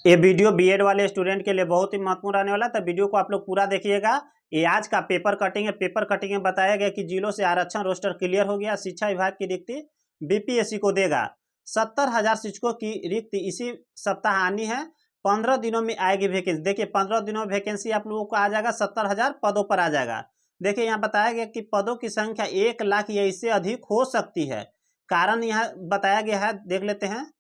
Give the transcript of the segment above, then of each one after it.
ये video BEd वाले student के लिए बहुत ही महत्वपूर्ण रहने वाला है, तो वीडियो को आप लोग पूरा देखिएगा। ये आज का पेपर कटिंग है। पेपर कटिंग में बताया गया कि जिलों से आरक्षण रोस्टर क्लियर हो गया। शिक्षा विभाग की रिक्ति बीपीएससी को देगा। 70,000 शिक्षकों की रिक्ति इसी सप्ताह आनी है। 15 दिनों में आएगी वैकेंसी। देखिए 15 दिनों में वैकेंसी आप लोगों को आ जाएगा। 70,000 पदों पर आ जाएगा। देखिए यहाँ बताया गया कि पदों की संख्या 1 लाख या इससे अधिक हो सकती है। कारण यहाँ बताया गया है, देख लेते हैं।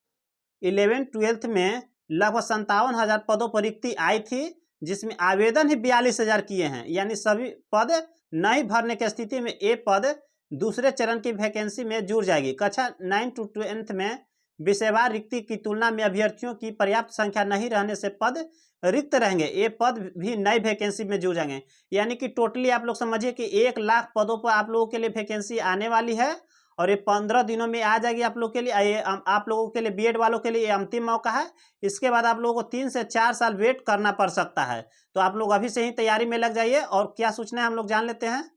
11वीं-12वीं में लगभग 57,000 पदों पर रिक्ति आई थी, जिसमें आवेदन ही 42,000 किए हैं। यानी सभी पद नहीं भरने की स्थिति में ये पद दूसरे चरण की वैकेंसी में जुड़ जाएगी। कक्षा 9 to 10th में विषयवार रिक्ति की तुलना में अभ्यर्थियों की पर्याप्त संख्या नहीं रहने से पद रिक्त रहेंगे। ये पद भी नई वैकेंसी में जुड़ जाएंगे। यानी कि टोटली आप लोग समझिए कि 1 लाख पदों पर आप लोगों के लिए वैकेंसी आने वाली है और ये 15 दिनों में आ जाएगी आप लोग के लिए। ये आप लोगों के लिए बीएड वालों के लिए ये अंतिम मौका है। इसके बाद आप लोगों को 3 से 4 साल वेट करना पड़ सकता है। तो आप लोग अभी से ही तैयारी में लग जाइए। और क्या सूचना है हम लोग जान लेते हैं।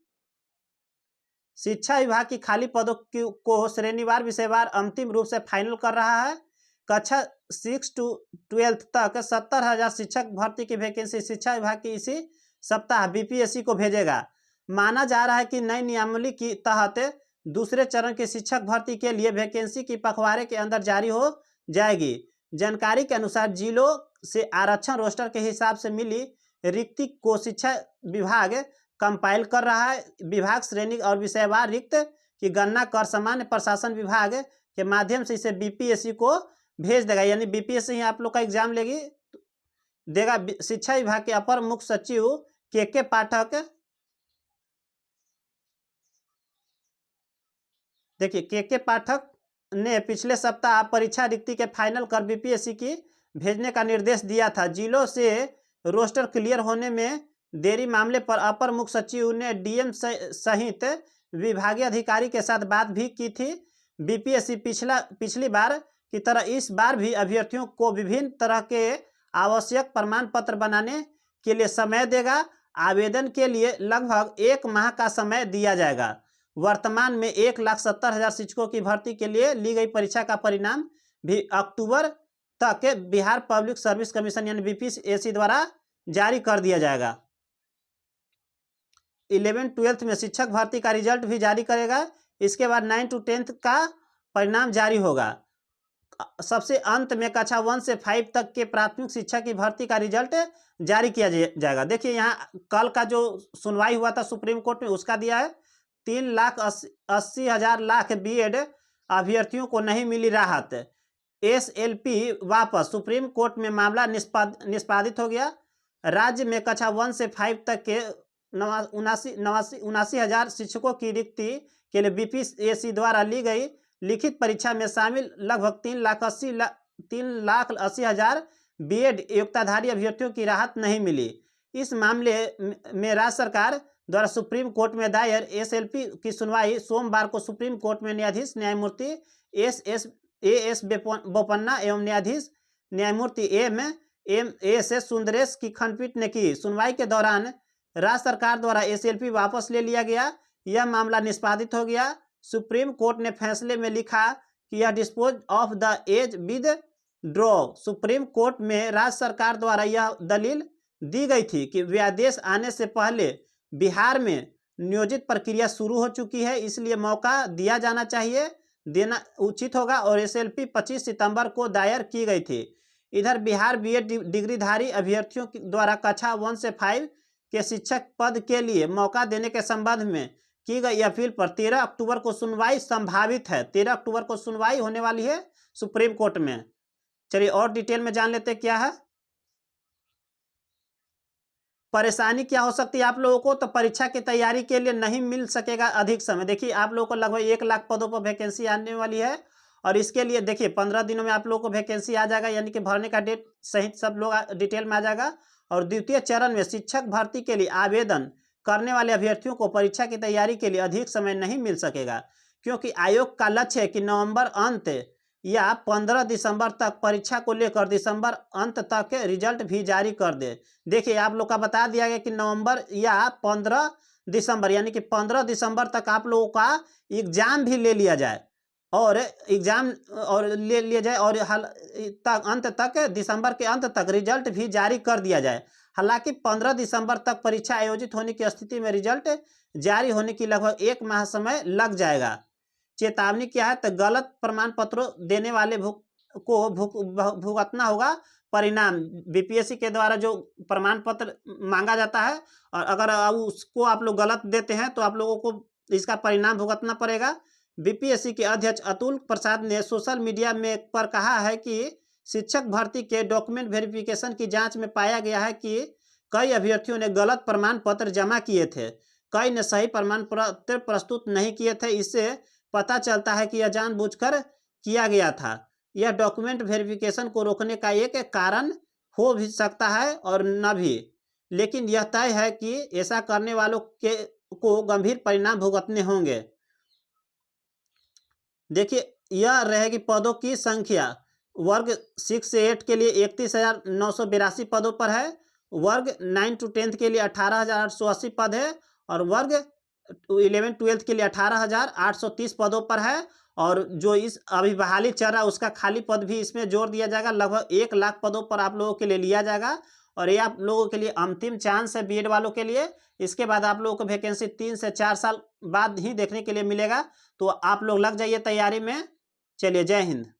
शिक्षा विभाग की खाली पदों को श्रेणीवार विषयवार अंतिम रूप से फाइनल कर रहा है। कक्षा 6 to 12 तक 70,000 शिक्षक भर्ती की वैकेंसी शिक्षा विभाग की इसी सप्ताह बीपीएससी को भेजेगा। माना जा रहा है कि नई नियमावली के तहत दूसरे चरण की शिक्षक भर्ती के लिए वैकेंसी की पखवाड़े के अंदर जारी हो जाएगी। जानकारी के अनुसार जिलों से आरक्षण रोस्टर के हिसाब से मिली रिक्ति को शिक्षा विभाग कंपाइल कर रहा है। विभाग श्रेणी और विषयवार रिक्त की गणना कर सामान्य प्रशासन विभाग के माध्यम से इसे बीपीएससी को भेज देगा। यानी बीपीएससी आप लोग का एग्जाम देगा। शिक्षा विभाग के अपर मुख्य सचिव के पाठक, देखिए के पाठक ने पिछले सप्ताह परीक्षा रिक्ति के फाइनल कर बीपीएससी की भेजने का निर्देश दिया था। जिलों से रोस्टर क्लियर होने में देरी मामले पर अपर मुख्य सचिव ने डीएम सहित विभागीय अधिकारी के साथ बात भी की थी। बीपीएससी पिछली बार की तरह इस बार भी अभ्यर्थियों को विभिन्न तरह के आवश्यक प्रमाण पत्र बनाने के लिए समय देगा। आवेदन के लिए लगभग 1 माह का समय दिया जाएगा। वर्तमान में 1,70,000 शिक्षकों की भर्ती के लिए ली गई परीक्षा का परिणाम भी अक्टूबर तक बिहार पब्लिक सर्विस कमीशन यानी बीपीएससी द्वारा जारी कर दिया जाएगा। 11वीं-12th में शिक्षक भर्ती का रिजल्ट भी जारी करेगा। इसके बाद 9 to 10th का परिणाम जारी होगा। सबसे अंत में कक्षा 1 से 5 तक के प्राथमिक शिक्षा की भर्ती का रिजल्ट जारी किया जाएगा। देखिए यहाँ कल का जो सुनवाई हुआ था सुप्रीम कोर्ट में, उसका दिया है 3,80,000 लाख बीएड अभ्यर्थियों को नहीं मिली राहत। एसएलपी वापस। सुप्रीम कोर्ट में मामला निष्पादित हो गया। राज्य में कक्षा 1 से 5 तक के 79,000 शिक्षकों की रिक्ति के लिए बीपीएससी द्वारा ली गई लिखित परीक्षा में शामिल लगभग 3,80,000 बीएड योग्यताधारी अभ्यर्थियों की राहत नहीं मिली। इस मामले में राज्य सरकार द्वारा सुप्रीम कोर्ट में दायर एसएलपी की सुनवाई सोमवार को सुप्रीम कोर्ट में न्यायाधीश न्यायमूर्ति एस बोपन्ना एवं न्यायाधीश न्यायमूर्ति एस सुंदरेश की खंडपीठ ने की। सुनवाई के दौरान राज्य सरकार द्वारा एसएलपी वापस ले लिया गया। यह मामला निष्पादित हो गया। सुप्रीम कोर्ट ने फैसले में लिखा कि यह dispose of the as withdraw. Supreme court में राज्य सरकार द्वारा यह दलील दी गई थी कि व्यादेश आने से पहले बिहार में नियोजित प्रक्रिया शुरू हो चुकी है, इसलिए मौका दिया जाना चाहिए, देना उचित होगा। और एसएलपी 25 सितंबर को दायर की गई थी। इधर बिहार बीएड डिग्रीधारी अभ्यर्थियों द्वारा कक्षा 1 से 5 के शिक्षक पद के लिए मौका देने के संबंध में की गई अपील पर 13 अक्टूबर को सुनवाई संभावित है। 13 अक्टूबर को सुनवाई होने वाली है सुप्रीम कोर्ट में। चलिए और डिटेल में जान लेते क्या है। परेशानी क्या हो सकती है आप लोगों को, तो परीक्षा की तैयारी के लिए नहीं मिल सकेगा अधिक समय। देखिए आप लोगों को लगभग 1 लाख पदों पर वैकेंसी आने वाली है और इसके लिए देखिए 15 दिनों में आप लोगों को वैकेंसी आ जाएगा। यानी कि भरने का डेट सहित सब लोग डिटेल में आ जाएगा। और द्वितीय चरण में शिक्षक भर्ती के लिए आवेदन करने वाले अभ्यर्थियों को परीक्षा की तैयारी के लिए अधिक समय नहीं मिल सकेगा, क्योंकि आयोग का लक्ष्य है कि नवंबर अंत या 15 दिसंबर तक परीक्षा को लेकर दिसंबर अंत तक रिजल्ट भी जारी कर दे। देखिए आप लोग का बता दिया गया कि नवंबर या 15 दिसंबर यानी कि 15 दिसंबर तक आप लोगों का एग्जाम भी ले लिया जाए। और एग्ज़ाम और ले लिया जाए और अंत तक दिसंबर के अंत तक रिजल्ट भी जारी कर दिया जाए। हालांकि 15 दिसंबर तक परीक्षा आयोजित होने की स्थिति में रिजल्ट जारी होने की लगभग 1 माह समय लग जाएगा। चेतावनी क्या है, तो गलत प्रमाण पत्रों देने वाले भुगतना होगा परिणाम। बीपीएससी के द्वारा जो प्रमाण पत्र मांगा जाता है और अगर उसको आप लोग गलत देते हैं तो आप लोगों को इसका परिणाम भुगतना पड़ेगा। बीपीएससी के अध्यक्ष अतुल प्रसाद ने सोशल मीडिया में पर कहा है कि शिक्षक भर्ती के डॉक्यूमेंट वेरिफिकेशन की जांच में पाया गया है कि कई अभ्यर्थियों ने गलत प्रमाण पत्र जमा किए थे। कई ने सही प्रमाण पत्र प्रस्तुत नहीं किए थे। इससे पता चलता है कि यह जानबूझकर किया गया था। यह डॉक्यूमेंट वेरिफिकेशन को रोकने का एक कारण हो भी सकता है और न भी, लेकिन यह तय है कि ऐसा करने वालों को गंभीर परिणाम भुगतने होंगे। देखिए, यह रहेगी पदों की संख्या। वर्ग 6 से 8 के लिए 31,982 पदों पर है। वर्ग 9 to 10 के लिए 18,880 पद है और वर्ग 11-12 के लिए 18,830 पदों पर है। और जो इस अभी बहाली चल रहा है उसका खाली पद भी इसमें जोड़ दिया जाएगा। लगभग 1 लाख पदों पर आप लोगों के लिए लिया जाएगा और ये आप लोगों के लिए अंतिम चांस है बीएड वालों के लिए। इसके बाद आप लोगों को वैकेंसी 3 से 4 साल बाद ही देखने के लिए मिलेगा। तो आप लोग लग जाइए तैयारी में। चलिए, जय हिंद।